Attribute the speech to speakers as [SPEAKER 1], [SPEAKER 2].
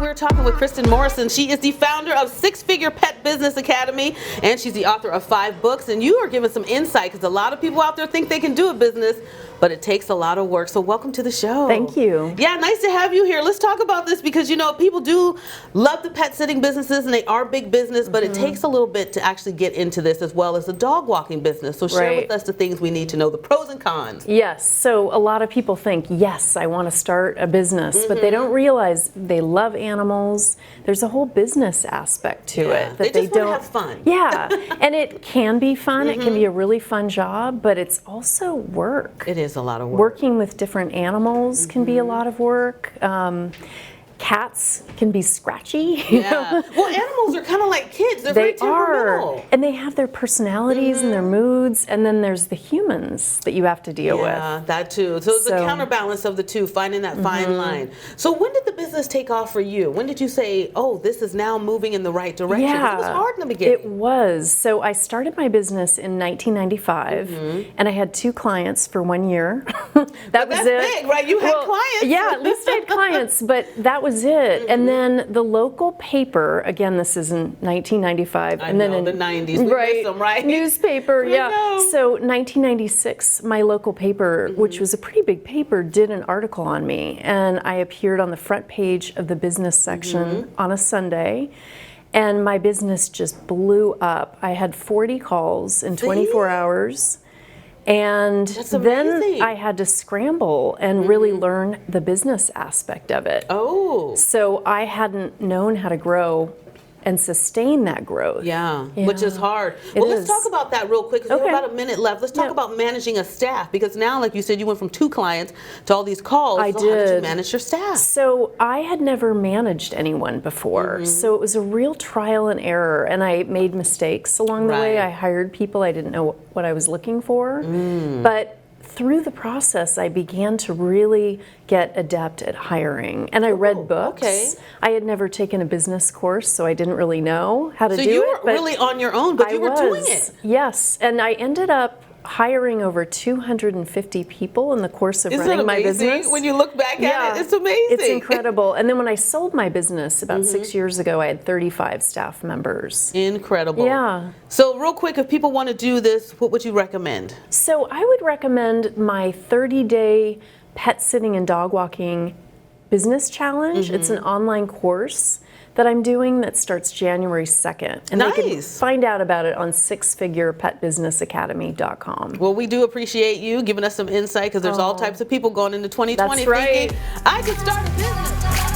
[SPEAKER 1] we're talking with Kristin Morrison. She is the founder of Six Figure Pet Business Academy, and she's the author of 5 books. And you are giving some insight because a lot of people out there think they can do a business, but it takes a lot of work. So welcome to the show.
[SPEAKER 2] Thank you.
[SPEAKER 1] Yeah, nice to have you here. Let's talk about this because, you know, people do love the pet sitting businesses and they are big business, but it takes a little bit to actually get into this as well as the dog walking business. So share with us the things we need to know, the pros and cons.
[SPEAKER 2] Yes, so a lot of people think, yes, I want to start a business, but they don't realize they love animals. There's a whole business aspect to it.
[SPEAKER 1] That they just want to have fun.
[SPEAKER 2] Yeah, and it can be fun. It can be a really fun job, but it's also work.
[SPEAKER 1] It is a lot of work.
[SPEAKER 2] Working with different animals can be a lot of work. Cats can be scratchy.
[SPEAKER 1] Yeah. Well, animals are kind of like kids. They're very temperamental.
[SPEAKER 2] And they have their personalities and their moods, and then there's the humans that you have to deal with.
[SPEAKER 1] Yeah, that too. So it's a counterbalance of the two, finding that fine line. So when did the business take off for you? When did you say, oh, this is now moving in the right direction?
[SPEAKER 2] Yeah,
[SPEAKER 1] it was hard in the beginning.
[SPEAKER 2] It was. So I started my business in 1995, and I had 2 clients for 1 year. That's
[SPEAKER 1] big, right? You had clients.
[SPEAKER 2] Yeah, at least I had clients, but that was it. And then the local paper, again, this is in 1995.
[SPEAKER 1] And then in the 90s, we missed them, right?
[SPEAKER 2] Newspaper, yeah. So 1996, my local paper, which was a pretty big paper, did an article on me. And I appeared on the front page of the business section on a Sunday. And my business just blew up. I had 40 calls in 24 hours. And then I had to scramble and really learn the business aspect of it.
[SPEAKER 1] Oh.
[SPEAKER 2] So I hadn't known how to grow and sustain that growth.
[SPEAKER 1] Yeah, which is hard. Well, let's talk about that real quick because we have about a minute left. Let's talk about managing a staff because now, like you said, you went from 2 clients to all these calls.
[SPEAKER 2] I
[SPEAKER 1] did.
[SPEAKER 2] How
[SPEAKER 1] did you manage your staff?
[SPEAKER 2] So I had never managed anyone before. So it was a real trial and error, and I made mistakes along the way. I hired people I didn't know what I was looking for. But through the process, I began to really get adept at hiring. And I read books. I had never taken a business course, so I didn't really know how to do it.
[SPEAKER 1] So you were really on your own, but you were doing it.
[SPEAKER 2] Yes, and I ended up hiring over 250 people in the course of running my business.
[SPEAKER 1] When you look back at it, it's amazing.
[SPEAKER 2] It's incredible. And then when I sold my business about 6 years ago, I had 35 staff members.
[SPEAKER 1] Incredible.
[SPEAKER 2] Yeah.
[SPEAKER 1] So real quick, if people want to do this, what would you recommend?
[SPEAKER 2] So I would recommend my 30-day pet sitting and dog walking business challenge. It's an online course that I'm doing that starts January 2nd. And they can find out about it on sixfigurepetbusinessacademy.com.
[SPEAKER 1] Well, we do appreciate you giving us some insight because there's all types of people going into 2020 thinking, I could start a business.